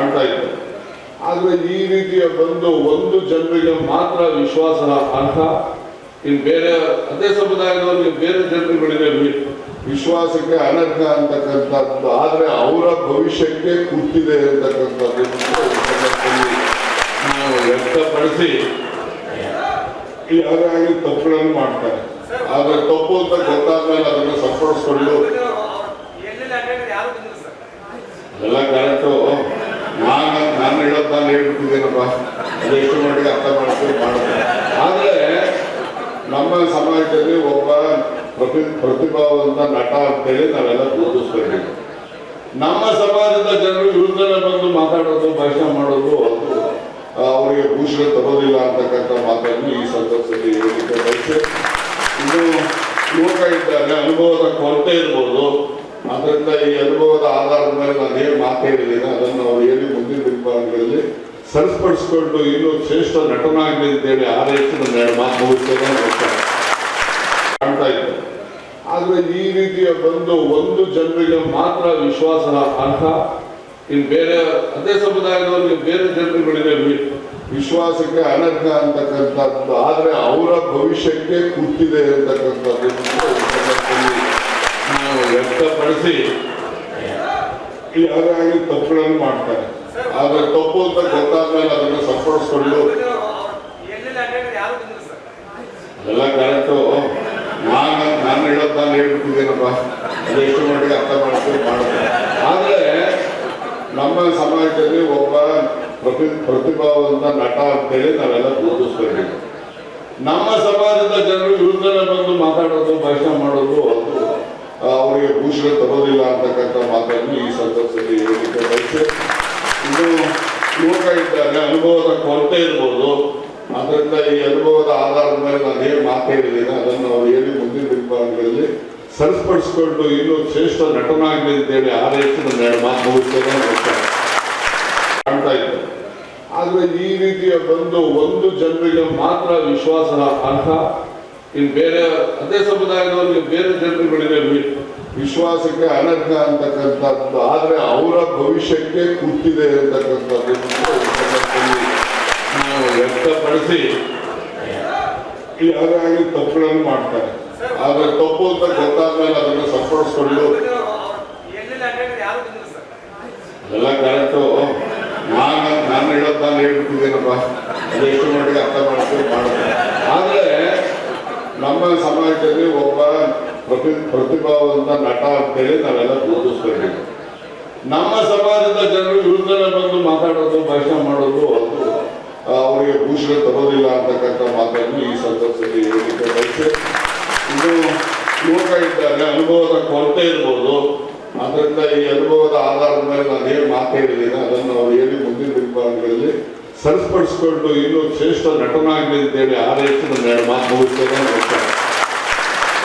ಕಾಣ್ತಾ ಇತ್ತು. ಆದ್ರೆ ಈ ರೀತಿಯ ಒಂದು ಜನರಿಗೆ ಮಾತ್ರ ವಿಶ್ವಾಸದ ಅರ್ಹ, ಇನ್ನು ಬೇರೆ ಅದೇ ಸಮುದಾಯದವರಿಗೆ ಬೇರೆ ಜನರುಗಳಿಗೆ ವಿಶ್ವಾಸಕ್ಕೆ ಅನರ್ಹ ಅಂತಕ್ಕಂಥದ್ದು, ಆದ್ರೆ ಅವರ ಭವಿಷ್ಯಕ್ಕೆ ಕೂತಿದೆ ಅಂತಕ್ಕಂಥದ್ದು ನಾವು ವ್ಯಕ್ತಪಡಿಸಿ ಯಾರಾಗಲಿ ತಪ್ಪುಗಳನ್ನು ಮಾಡ್ತಾರೆ. ಆದ್ರೆ ತಪ್ಪು ಅಂತ ಗೊತ್ತಾದ್ಮೇಲೆ ಅದನ್ನು ಸರಿಪಡಿಸ್ಕೊಂಡು ಎಲ್ಲ ಕರೆಕ್ಟು. ನಾನು ಹೇಳೋದು ನಾನು ಹೇಳ್ಬಿಟ್ಟಿದ್ದೇನಪ್ಪ, ಅದೆಷ್ಟು ಮಟ್ಟಿಗೆ ಅರ್ಥ ಮಾಡ್ತೀವಿ ಮಾಡ್ತಾರೆ. ಆದ್ರೆ ನಮ್ಮ ಸಮಾಜದಲ್ಲಿ ಒಬ್ಬ ಪ್ರತಿಭಾವಂತ ನಟ ಅಂತೇಳಿ ನಾವೆಲ್ಲ ಗುರುತಿಸ್ಬೇಕು. ನಮ್ಮ ಸಮಾಜದ ಜನರು ವಿರುದ್ಧನೇ ಬಂದು ಮಾತಾಡೋದು, ಭಾಷಣ ಮಾಡೋದು, ಅದು ಅವರಿಗೆ ಭೂಷಣ ತರೋದಿಲ್ಲ ಅಂತಕ್ಕಂಥ ಮಾತನ್ನು ಈ ಸಂದರ್ಭದಲ್ಲಿ ಹೇಳಲಿಕ್ಕೆ ಬಯಸಿ, ಇನ್ನು ಯುವಕ ಇದ್ದಾರೆ, ಅನುಭವದ ಕೊರತೆ ಇರ್ಬೋದು. ಅದರಿಂದ ಈ ಅನುಭವದ ಆಧಾರದ ಮೇಲೆ ನಾನು ಏನು ಮಾತು ಹೇಳಿದ್ದೀನಿ ಅದನ್ನು ಅವ್ರು ಹೇಳಿ ಮುಂದಿನ ದಿನಗಳಲ್ಲಿ ಸರಿಪಡಿಸ್ಕೊಂಡು ಇನ್ನೂ ಶ್ರೇಷ್ಠ ನಟನಾಗಲಿ ಅಂತೇಳಿ ಆರೈಸಿ ನನ್ನ ಎರಡು ಮಾತು ಮುಗಿಸ್ತೇನೆ ಕಾಣ್ತಾ ಇತ್ತು. ಆದ್ರೆ ಈ ರೀತಿಯ ಒಂದು ಜನರಿಗೆ ಮಾತ್ರ ವಿಶ್ವಾಸದ ಅರ್ಹ, ಇನ್ನು ಬೇರೆ ಅದೇ ಸಮುದಾಯದವರಿಗೆ ಬೇರೆ ಜನರುಗಳಿಗೆ ವಿಶ್ವಾಸಕ್ಕೆ ಅನರ್ಹ ಅಂತಕ್ಕಂಥದ್ದು, ಆದ್ರೆ ಅವರ ಭವಿಷ್ಯಕ್ಕೆ ಕೂತಿದೆ ಅಂತಕ್ಕಂಥದ್ದು ನಾವು ವ್ಯಕ್ತಪಡಿಸಿ ಯಾರಾಗಲಿ ತಪ್ಪುಗಳನ್ನು ಮಾಡ್ತಾರೆ. ಆದ್ರೆ ತಪ್ಪು ಅಂತ ಗೊತ್ತಾದ್ಮೇಲೆ ಅದನ್ನು ಸರಿಪಡಿಸ್ಕೊಂಡು ಎಲ್ಲ ಕರೆಕ್ಟು. ನಾನು ಹೇಳೋದು ನಾನು ಹೇಳ್ಬಿಟ್ಟಿದ್ದೇನಪ್ಪ, ಅದೆಷ್ಟು ಮಟ್ಟಿಗೆ ಅರ್ಥ ಮಾಡ್ತೀವಿ ಮಾಡ್ತಾರೆ. ಆದ್ರೆ ನಮ್ಮ ಸಮಾಜದಲ್ಲಿ ಒಬ್ಬ ಪ್ರತಿಭಾವಂತ ನಟ ಅಂತೇಳಿ ನಾವೆಲ್ಲ ಗುರುತಿಸ್ಬೇಕು. ನಮ್ಮ ಸಮಾಜದ ಜನರು ವಿರುದ್ಧನೇ ಬಂದು ಮಾತಾಡೋದು, ಭಾಷಣ ಮಾಡೋದು, ಅದು ಅವರಿಗೆ ಭೂಷಣ ತರೋದಿಲ್ಲ ಅಂತಕ್ಕಂಥ ಮಾತನ್ನು ಈ ಸಂದರ್ಭದಲ್ಲಿ ಹೇಳಲಿಕ್ಕೆ ಬಯಸಿ, ಇನ್ನು ಯುವಕ ಇದ್ದಾರೆ, ಅನುಭವದ ಕೊರತೆ ಇರ್ಬೋದು. ಅದರಿಂದ ಈ ಅನುಭವದ ಆಧಾರದ ಮೇಲೆ ನಾನು ಏನು ಮಾತು ಹೇಳಿದ್ದೀನಿ ಅದನ್ನು ಅವ್ರು ಹೇಳಿ ಮುಂದಿನ ದಿನಗಳಲ್ಲಿ ಸರಿಪಡಿಸ್ಕೊಂಡು ಇನ್ನೂ ಶ್ರೇಷ್ಠ ನಟನಾಗಲಿ ಅಂತೇಳಿ ಆರೈಸಿ ನನ್ನ ಎರಡು ಮಾತು ಮುಗಿಸ್ತೇನೆ ಕಾಣ್ತಾ ಇತ್ತು. ಆದ್ರೆ ಈ ರೀತಿಯ ಒಂದು ಜನರಿಗೆ ಮಾತ್ರ ವಿಶ್ವಾಸದ ಅರ್ಹ, ಇನ್ನು ಬೇರೆ ಅದೇ ಸಮುದಾಯದವರಿಗೆ ಬೇರೆ ಜನರುಗಳಿಗೆ ವಿಶ್ವಾಸಕ್ಕೆ ಅನರ್ಹ ಅಂತಕ್ಕಂಥದ್ದು, ಆದ್ರೆ ಅವರ ಭವಿಷ್ಯಕ್ಕೆ ಕೂತಿದೆ ಅಂತಕ್ಕಂಥದ್ದು ನಾವು ವ್ಯಕ್ತಪಡಿಸಿ ಯಾರಾಗಲಿ ತಪ್ಪುಗಳನ್ನು ಮಾಡ್ತಾರೆ. ಆದ್ರೆ ತಪ್ಪು ಅಂತ ಗೊತ್ತಾದ್ಮೇಲೆ ಅದನ್ನು ಸರಿಪಡಿಸ್ಕೊಂಡು ಎಲ್ಲ ಕರೆಕ್ಟು. ನಾನು ಹೇಳೋದು ನಾನು ಹೇಳ್ಬಿಟ್ಟಿದ್ದೇನಪ್ಪ, ಅದೆಷ್ಟು ಮಟ್ಟಿಗೆ ಅರ್ಥ ಮಾಡ್ತೀವಿ ಮಾಡ್ತಾರೆ. ಆದ್ರೆ ನಮ್ಮ ಸಮಾಜದಲ್ಲಿ ಒಬ್ಬ ಪ್ರತಿಭಾವಂತ ನಟ ಅಂತೇಳಿ ನಾವೆಲ್ಲ ಗುರುತಿಸ್ಬೇಕು. ನಮ್ಮ ಸಮಾಜದ ಜನರು ವಿರುದ್ಧನೇ ಬಂದು ಮಾತಾಡೋದು, ಭಾಷಣ ಮಾಡೋದು, ಅದು ಅವರಿಗೆ ಭೂಷಣ ತರೋದಿಲ್ಲ ಅಂತಕ್ಕಂಥ ಮಾತನ್ನು ಈ ಸಂದರ್ಭದಲ್ಲಿ ಹೇಳಲಿಕ್ಕೆ ಬಯಸಿ, ಇನ್ನು ಯುವಕ ಇದ್ದಾರೆ, ಅನುಭವದ ಕೊರತೆ ಇರ್ಬೋದು. ಅದರಿಂದ ಈ ಅನುಭವದ ಆಧಾರದ ಮೇಲೆ ನಾನು ಏನು ಮಾತು ಹೇಳಿದ್ದೀನಿ ಅದನ್ನು ಅವ್ರು ಹೇಳಿ ಮುಂದಿನ ದಿನಗಳಲ್ಲಿ ಸರಿಪಡಿಸ್ಕೊಂಡು ಇನ್ನೂ ಶ್ರೇಷ್ಠ ನಟನಾಗಲಿ ಅಂತೇಳಿ ಆರೈಸಿ ನನ್ನ ಎರಡು ಮಾತು ಮುಗಿಸ್ತೇನೆ.